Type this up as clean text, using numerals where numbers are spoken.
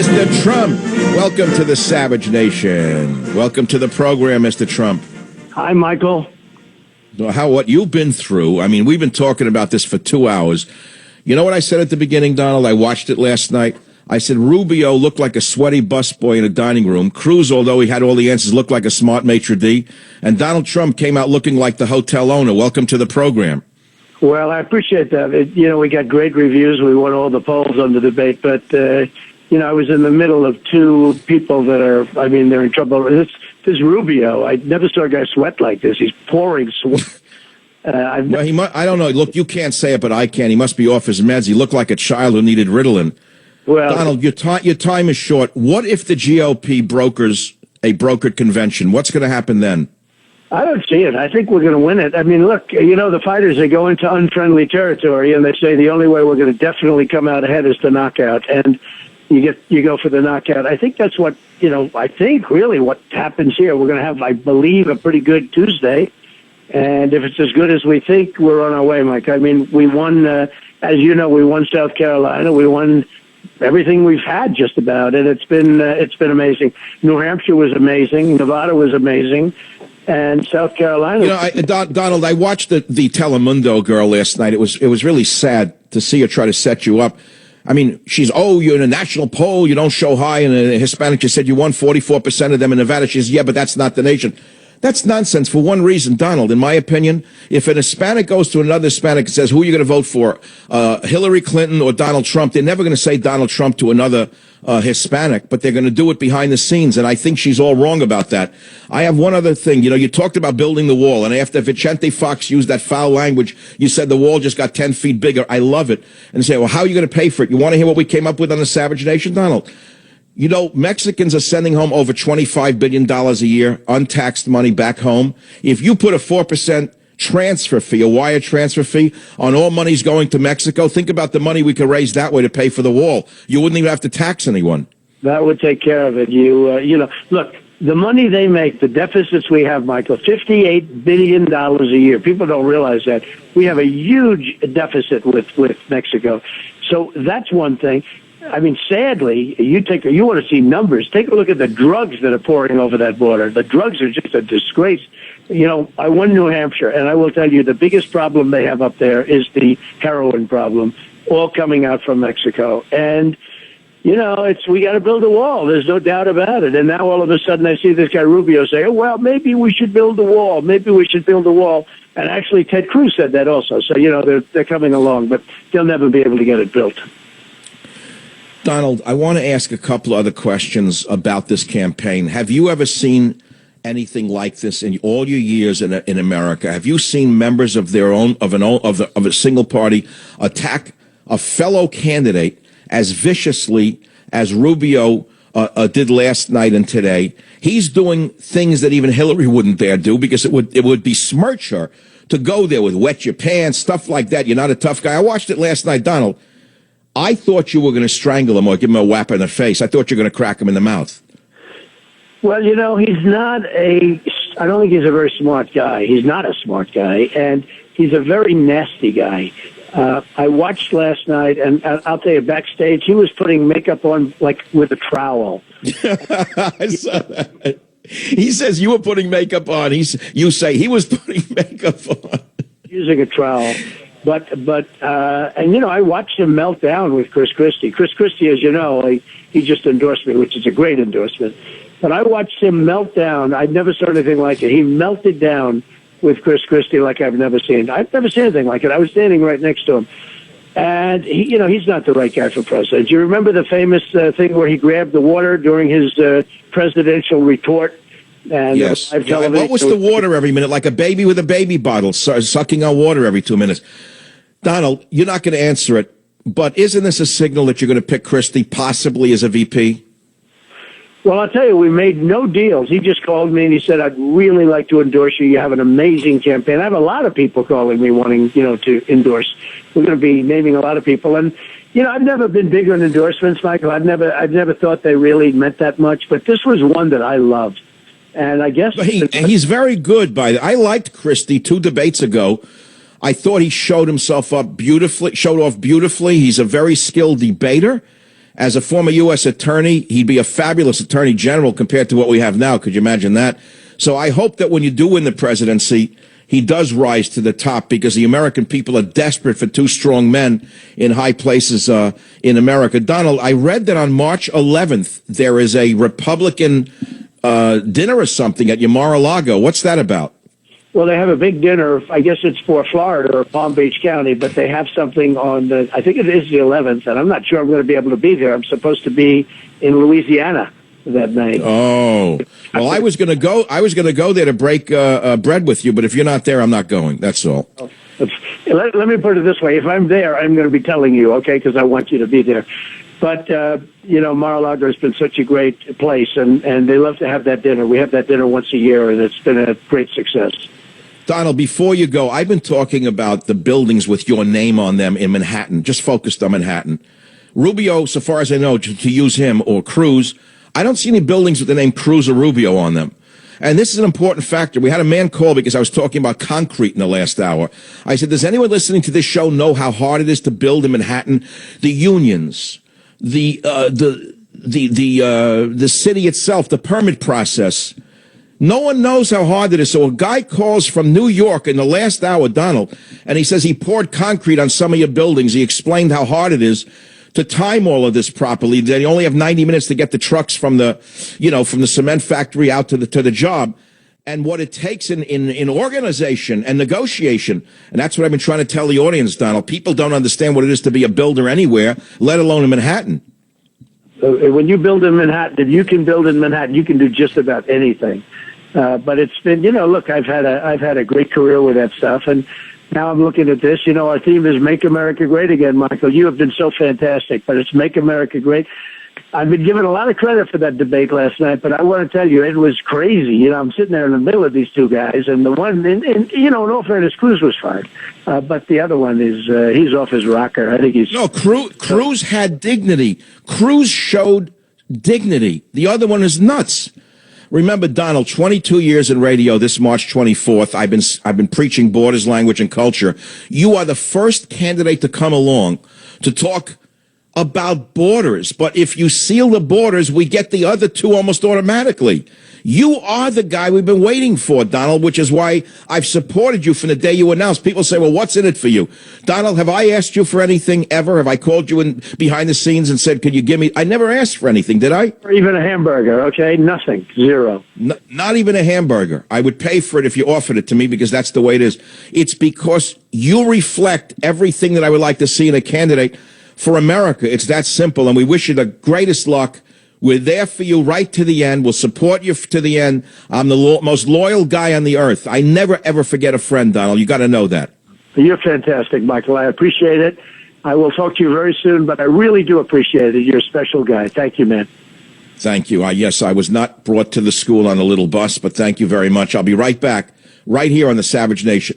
Mr. Trump, welcome to the Savage Nation. Welcome to the program, Mr. Trump. Hi, Michael. What you've been through. I mean, we've been talking about this for 2 hours. You know what I said at the beginning, Donald? I watched it last night. I said Rubio looked like a sweaty busboy in a dining room. Cruz, although he had all the answers, looked like a smart maitre d'. And Donald Trump came out looking like the hotel owner. Welcome to the program. Well, I appreciate that. We got great reviews. We won all the polls on the debate. But, I was in the middle of two people that they're in trouble. This Rubio, I never saw a guy sweat like this. He's pouring sweat. I don't know. Look, you can't say it, but I can. He must be off his meds. He looked like a child who needed Ritalin. Well, Donald, your time is short. What if the GOP brokers a brokered convention? What's going to happen then? I don't see it. I think we're going to win it. I mean, look, the fighters, they go into unfriendly territory, and they say the only way we're going to definitely come out ahead is the knockout. And you go for the knockout. I think that's what, really what happens here. We're going to have, I believe, a pretty good Tuesday. And if it's as good as we think, we're on our way, Mike. I mean, we won, as you know, we won South Carolina. We won everything we've had just about, and it's been amazing. New Hampshire was amazing. Nevada was amazing. And South Carolina. Donald, I watched the Telemundo girl last night. It was really sad to see her try to set you up. I mean, you're in a national poll, you don't show high, and a Hispanic, you said you won 44% of them in Nevada. She says, yeah, but that's not the nation. That's nonsense for one reason, Donald. In my opinion, if an Hispanic goes to another Hispanic and says, who are you going to vote for, Hillary Clinton or Donald Trump, they're never going to say Donald Trump to another Hispanic, but they're going to do it behind the scenes, and I think she's all wrong about that. I have one other thing. You talked about building the wall, and after Vicente Fox used that foul language, you said the wall just got 10 feet bigger. I love it. And you say, well, how are you going to pay for it? You want to hear what we came up with on the Savage Nation, Donald? Mexicans are sending home over $25 billion a year, untaxed money back home. If you put a 4% transfer fee, a wire transfer fee on all monies going to Mexico, think about the money we could raise that way to pay for the wall. You wouldn't even have to tax anyone. That would take care of it. Look, the money they make, the deficits we have, Michael, $58 billion a year. People don't realize that. We have a huge deficit with Mexico. So that's one thing. I mean, sadly, you want to see numbers. Take a look at the drugs that are pouring over that border. The drugs are just a disgrace. I won New Hampshire, and I will tell you the biggest problem they have up there is the heroin problem, all coming out from Mexico. And, we got to build a wall. There's no doubt about it. And now all of a sudden I see this guy Rubio say, oh, well, maybe we should build a wall. Maybe we should build a wall. And actually Ted Cruz said that also. So, they're coming along, but they'll never be able to get it built. Donald, I want to ask a couple other questions about this campaign. Have you ever seen anything like this in all your years in America? Have you seen members of a single party attack a fellow candidate as viciously as Rubio did last night and today? He's doing things that even Hillary wouldn't dare do because it would besmirch her to go there with wet your pants, stuff like that. You're not a tough guy. I watched it last night, Donald. I thought you were going to strangle him or give him a whap in the face. I thought you were going to crack him in the mouth. Well, he's not I don't think he's a very smart guy. He's not a smart guy, and he's a very nasty guy. I watched last night, and I'll tell you, backstage, he was putting makeup on, like, with a trowel. I saw that. He says you were putting makeup on. You say he was putting makeup on. Using a trowel. But I watched him melt down with Chris Christie. Chris Christie, as you know, he just endorsed me, which is a great endorsement. But I watched him melt down. I never saw anything like it. He melted down with Chris Christie like I've never seen. I've never seen anything like it. I was standing right next to him. And, he's not the right guy for president. Do you remember the famous thing where he grabbed the water during his presidential retort? And yes. What was the water every minute? Like a baby with a baby bottle, sucking on water every 2 minutes. Donald, you're not going to answer it, but isn't this a signal that you're going to pick Christie possibly as a VP? Well, I'll tell you, we made no deals. He just called me and he said, I'd really like to endorse you. You have an amazing campaign. I have a lot of people calling me wanting, to endorse. We're going to be naming a lot of people. And, I've never been big on endorsements, Michael. I've never thought they really meant that much, but this was one that I loved. And I guess he's very good. I liked Christie 2 debates ago. I thought he showed off beautifully. He's a very skilled debater. As a former U.S. attorney, he'd be a fabulous attorney general compared to what we have now. Could you imagine that? So I hope that when you do win the presidency, he does rise to the top, because the American people are desperate for two strong men in high places in America. Donald, I read that on March 11th, there is a Republican dinner or something at your Mar-a-Lago. What's that about? Well, they have a big dinner. I guess it's for Florida or Palm Beach County, but they have something on the, I think it is the 11th, and I'm not sure I'm going to be able to be there. I'm supposed to be in Louisiana that night. Oh, well, I was going to go. I was going to go there to break bread with you, but if you're not there, I'm not going. That's all. Let me put it this way: if I'm there, I'm going to be telling you, okay, because I want you to be there. But Mar-a-Lago has been such a great place, and they love to have that dinner. We have that dinner once a year, and it's been a great success. Donald, before you go, I've been talking about the buildings with your name on them in Manhattan, just focused on Manhattan. Rubio, so far as I know, to use him, or Cruz, I don't see any buildings with the name Cruz or Rubio on them. And this is an important factor. We had a man call because I was talking about concrete in the last hour. I said, does anyone listening to this show know how hard it is to build in Manhattan? The unions, the city itself, the permit process. No one knows how hard it is. So a guy calls from New York in the last hour, Donald, and he says he poured concrete on some of your buildings. He explained how hard it is to time all of this properly. That you only have 90 minutes to get the trucks from the cement factory out to the job, and what it takes in organization and negotiation. And that's what I've been trying to tell the audience, Donald. People don't understand what it is to be a builder anywhere, let alone in Manhattan. When you build in Manhattan, if you can build in Manhattan, you can do just about anything. But it's been, look, I've had a great career with that stuff, and now I'm looking at this. Our theme is Make America Great Again, Michael. You have been so fantastic, but it's Make America Great. I've been given a lot of credit for that debate last night, but I want to tell you, it was crazy. I'm sitting there in the middle of these two guys, and the one, in all fairness, Cruz was fine. But the other one is, he's off his rocker. I think he's... No, Cruz had dignity. Cruz showed dignity. The other one is nuts. Remember, Donald, 22 years in radio, this March 24th, I've been preaching borders, language, and culture. You are the first candidate to come along to talk about borders. But if you seal the borders, we get the other two almost automatically. You are the guy we've been waiting for, Donald, which is why I've supported you from the day you announced. People say, well, what's in it for you? Donald, have I asked you for anything ever? Have I called you in behind the scenes and said, could you give me? I never asked for anything, did I? Or even a hamburger, okay? Nothing. Zero. Not even a hamburger. I would pay for it if you offered it to me, because that's the way it is. It's because you reflect everything that I would like to see in a candidate for America. It's that simple, and we wish you the greatest luck. We're there for you right to the end. We'll support you to the end. I'm the most loyal guy on the earth. I never, ever forget a friend, Donald. You got to know that. You're fantastic, Michael. I appreciate it. I will talk to you very soon, but I really do appreciate it. You're a special guy. Thank you, man. Thank you. Yes, I was not brought to the school on a little bus, but thank you very much. I'll be right back, right here on the Savage Nation.